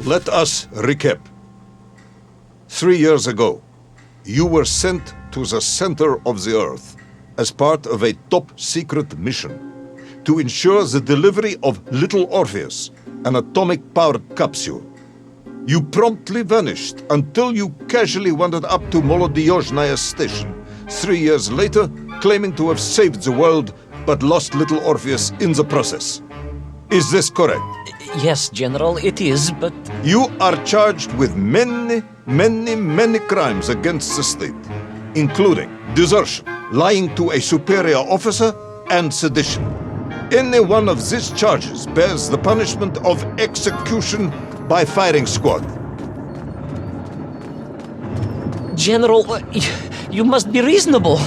Let us recap. 3 years ago, you were sent to the center of the Earth as part of a top-secret mission to ensure the delivery of little Orpheus, an atomic-powered capsule. You promptly vanished until you casually wandered up to Molodiyozhnaya station 3 years later, claiming to have saved the world but lost little Orpheus in the process. Is this correct? Yes, General, it is, but... You are charged with many crimes against the state, including desertion, lying to a superior officer, and sedition. Any one of these charges bears the punishment of execution by firing squad. General, you must be reasonable.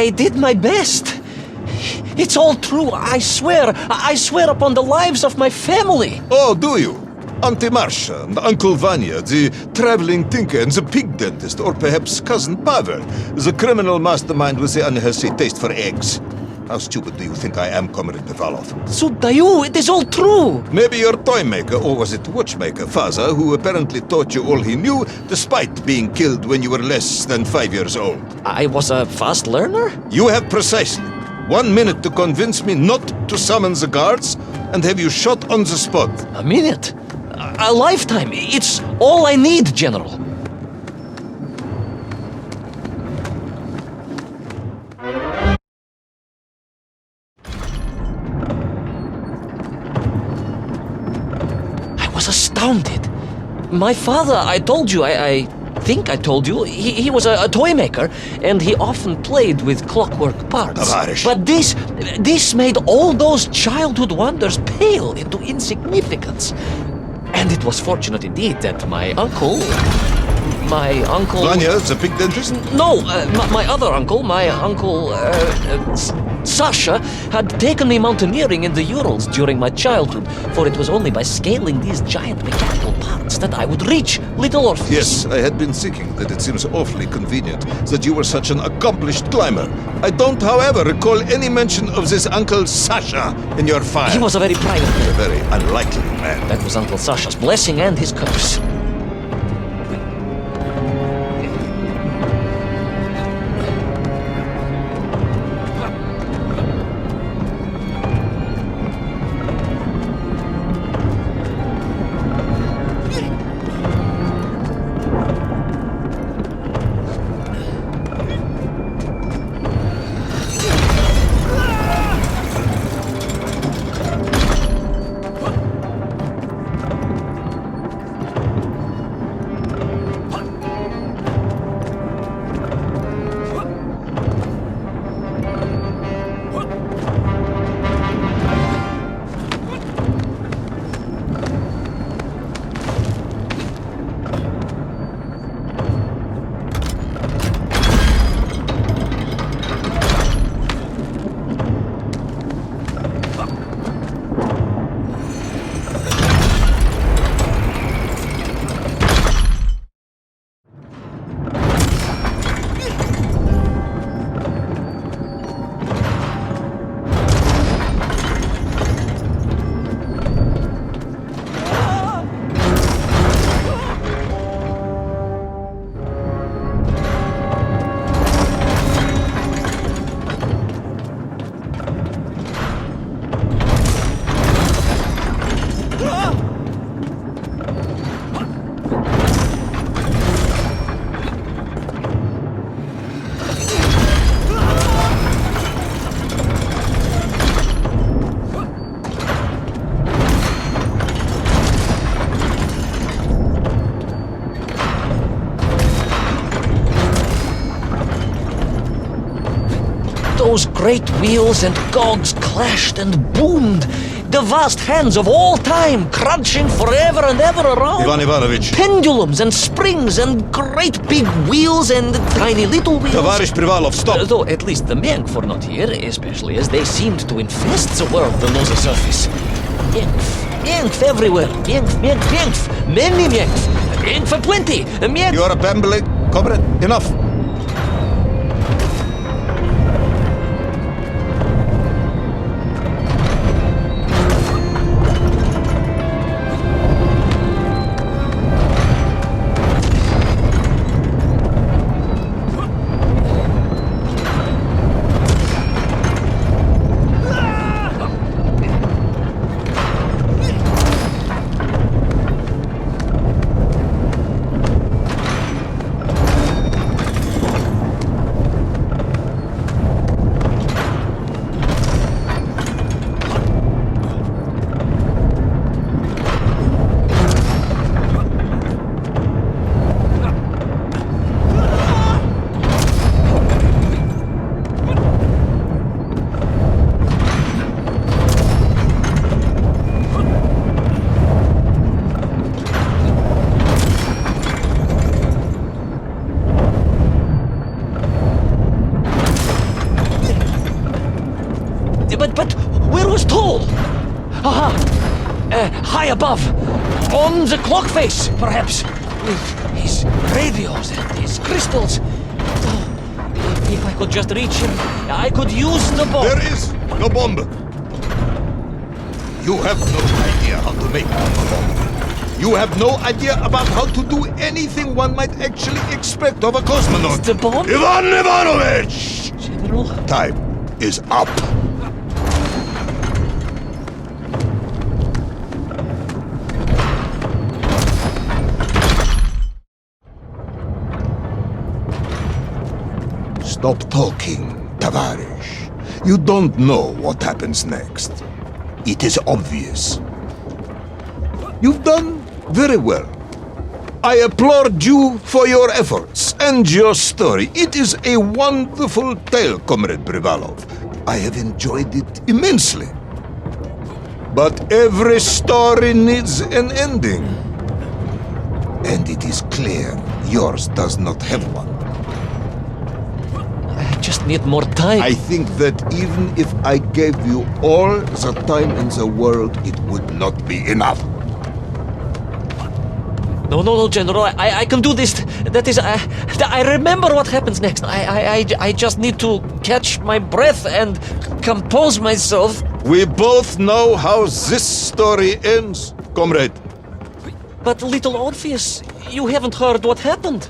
I did my best. It's all true, I swear. I swear upon the lives of my family. Oh, do you? Auntie Marcia and Uncle Vanya, the traveling tinker and the pig dentist, or perhaps Cousin Pavel, the criminal mastermind with the unhealthy taste for eggs. How stupid do you think I am, Comrade Pivalov? Sudayu, it is all true. Maybe your toy maker, or was it watchmaker, father, who apparently taught you all he knew, despite being killed when you were less than 5 years old. I was a fast learner? You have precisely 1 minute to convince me not to summon the guards, and have you shot on the spot. A minute? A lifetime. It's all I need, General. I was astounded. My father, I told you, I think I told you, he was a toy maker, and he often played with clockwork parts. Tavarish. But this made all those childhood wonders pale into insignificance. And it was fortunate indeed that my uncle... Vanya, the pig dentist? No, my other uncle, Sasha, had taken me mountaineering in the Urals during my childhood, for it was only by scaling these giant mechanical parts that I would reach Little Orpheus. Yes, I had been thinking that it seems awfully convenient that you were such an accomplished climber. I don't, however, recall any mention of this Uncle Sasha in your file. He was a very private man. A very unlikely man. That was Uncle Sasha's blessing and his curse. Those great wheels and cogs clashed and boomed. The vast hands of all time crunching forever and ever around. Ivan Ivanovich. Pendulums and springs and great big wheels and tiny little wheels. Tavarish Privalov, stop! Though at least the Mienk were not here, especially as they seemed to infest the world below the surface. Mienk everywhere. Mienk. Many Mienk. Mienk for plenty. Mienk. You are babbling. Comrade, enough. Where was Toll? Aha! High above. On the clock face, perhaps. With his radios and his crystals. Oh, if I could just reach him, I could use the bomb. There is no bomb. You have no idea how to make a bomb. You have no idea about how to do anything one might actually expect of a cosmonaut. The bomb? Ivan Ivanovich! General? Time is up. Stop talking, Tavarish. You don't know what happens next. It is obvious. You've done very well. I applaud you for your efforts and your story. It is a wonderful tale, Comrade Privalov. I have enjoyed it immensely. But every story needs an ending. And it is clear yours does not have one. I just need more time. I think that even if I gave you all the time in the world, it would not be enough. No, General. I can do this. That is, I remember what happens next. I just need to catch my breath and compose myself. We both know how this story ends, comrade. But little Orpheus, you haven't heard what happened.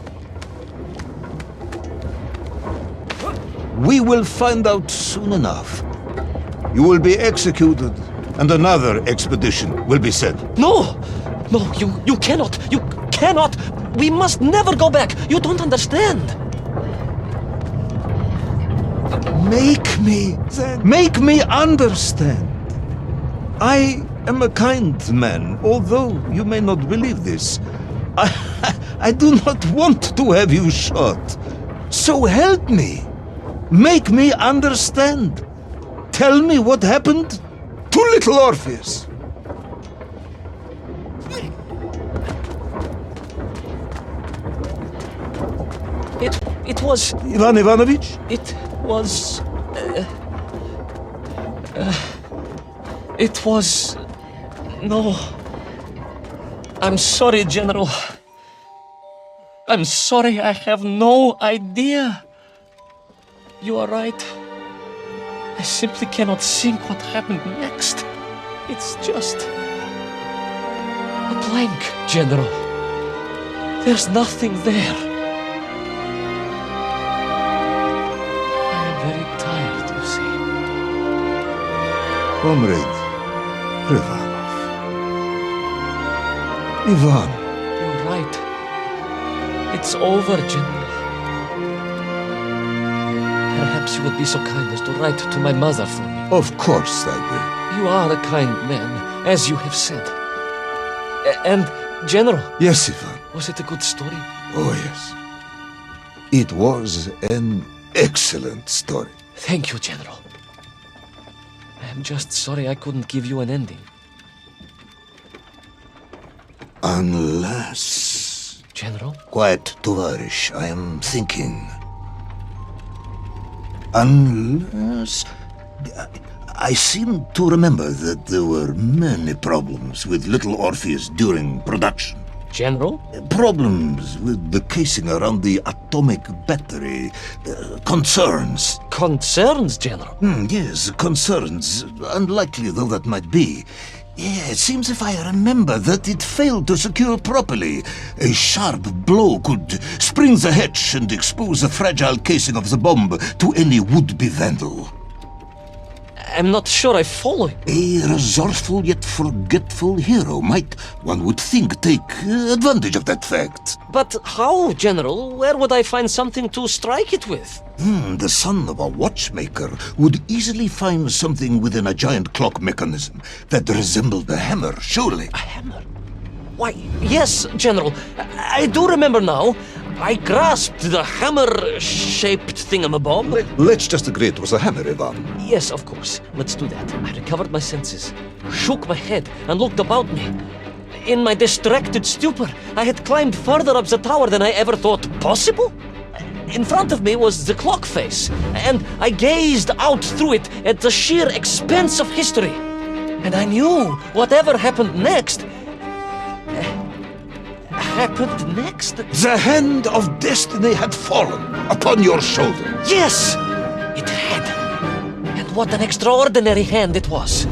We will find out soon enough. You will be executed, and another expedition will be sent. No, you cannot. You cannot. We must never go back. You don't understand. Make me understand. I am a kind man, although you may not believe this. I do not want to have you shot. So help me. Make me understand. Tell me what happened to little Orpheus. It was... Ivan Ivanovich? It was... It was... No. I'm sorry, General. I'm sorry, I have no idea. You are right. I simply cannot think what happened next. It's just... a blank, General. There's nothing there. I am very tired, you see. Comrade Privalov. Ivan. You're right. It's over, General. Perhaps you would be so kind as to write to my mother for me. Of course I will. You are a kind man, as you have said. And, General... Yes, Ivan. Was it a good story? Oh, yes. It was an excellent story. Thank you, General. I am just sorry I couldn't give you an ending. Unless... General? Quiet, Tovarish. I am thinking. Unless... I seem to remember that there were many problems with little Orpheus during production. General? Problems with the casing around the atomic battery. Concerns. Concerns, General? Yes, concerns. Unlikely though that might be. Yeah, it seems if I remember that it failed to secure properly. A sharp blow could spring the hatch and expose the fragile casing of the bomb to any would-be vandal. I'm not sure I follow you. A resourceful yet forgetful hero might, one would think, take advantage of that fact. But how, General? Where would I find something to strike it with? The son of a watchmaker would easily find something within a giant clock mechanism that resembled a hammer, surely. A hammer? Why, yes, General. I do remember now. I grasped the hammer-shaped thingamabob. Let's just agree it was a hammer, Ivan. Yes, of course. Let's do that. I recovered my senses, shook my head, and looked about me. In my distracted stupor, I had climbed further up the tower than I ever thought possible. In front of me was the clock face, and I gazed out through it at the sheer expanse of history. And I knew whatever happened next... happened next? The hand of destiny had fallen upon your shoulder. Yes! It had. And what an extraordinary hand it was.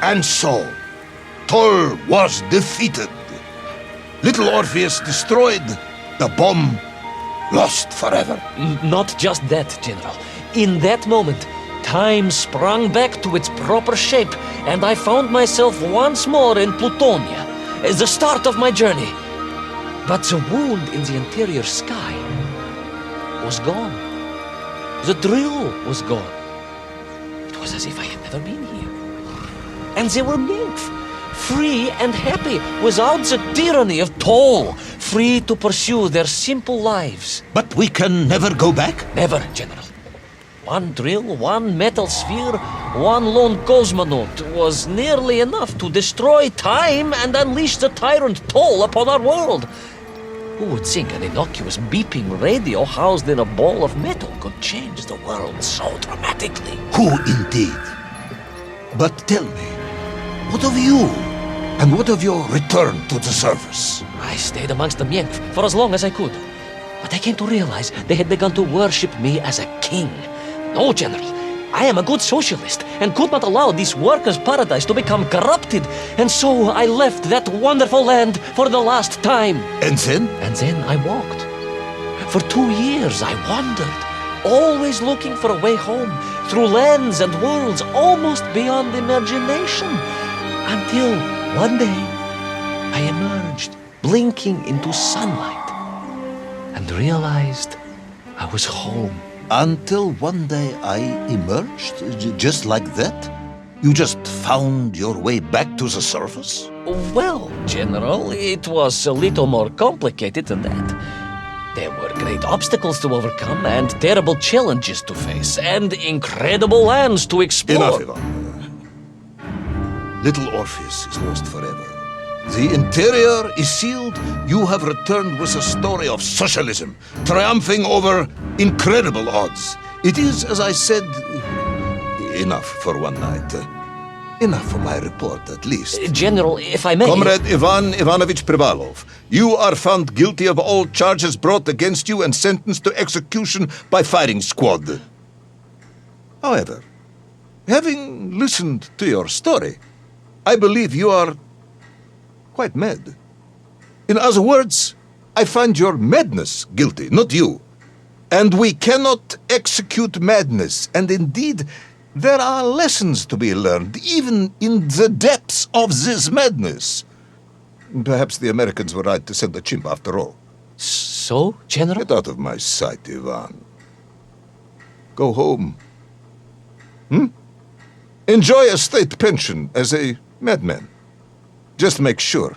And so, Thor was defeated. Little Orpheus destroyed, the bomb lost forever. Not just that, General. In that moment, time sprung back to its proper shape, and I found myself once more in Plutonia, the start of my journey. But the wound in the interior sky was gone. The drill was gone. It was as if I had never been here. And they were nymph, free and happy, without the tyranny of toll, free to pursue their simple lives. But we can never go back? Never, General. One drill, one metal sphere, one lone cosmonaut was nearly enough to destroy time and unleash the tyrant toll upon our world. Who would think an innocuous beeping radio housed in a ball of metal could change the world so dramatically? Who indeed? But tell me, what of you? And what of your return to the surface? I stayed amongst the Myenkf for as long as I could. But I came to realize they had begun to worship me as a king. No, General. I am a good socialist and could not allow this workers' paradise to become corrupted. And so I left that wonderful land for the last time. And then? And then I walked. For 2 years I wandered, always looking for a way home, through lands and worlds almost beyond imagination. Until one day I emerged, blinking into sunlight, and realized I was home. Until one day I emerged, just like that? You just found your way back to the surface? Well, General, it was a little more complicated than that. There were great obstacles to overcome, and terrible challenges to face, and incredible lands to explore. Enough, Ivan. Little Orpheus is lost forever. The interior is sealed. You have returned with a story of socialism, triumphing over incredible odds. It is, as I said, enough for one night. Enough for my report, at least. General, if I may... Comrade Ivan Ivanovich Privalov, you are found guilty of all charges brought against you and sentenced to execution by firing squad. However, having listened to your story, I believe you are quite mad. In other words, I find your madness guilty, not you. And we cannot execute madness, and indeed, there are lessons to be learned, even in the depths of this madness. Perhaps the Americans were right to send a chimp after all. So, General? Get out of my sight, Ivan. Go home. Enjoy a state pension as a madman. Just make sure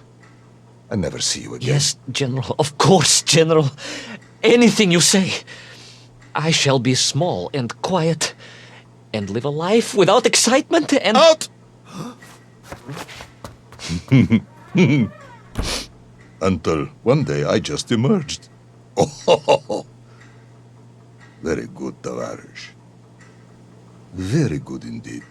I never see you again. Yes, General. Of course, General. Anything you say. I shall be small and quiet and live a life without excitement and... Out! Until one day I just emerged. Oh, very good, Tavarish. Very good indeed.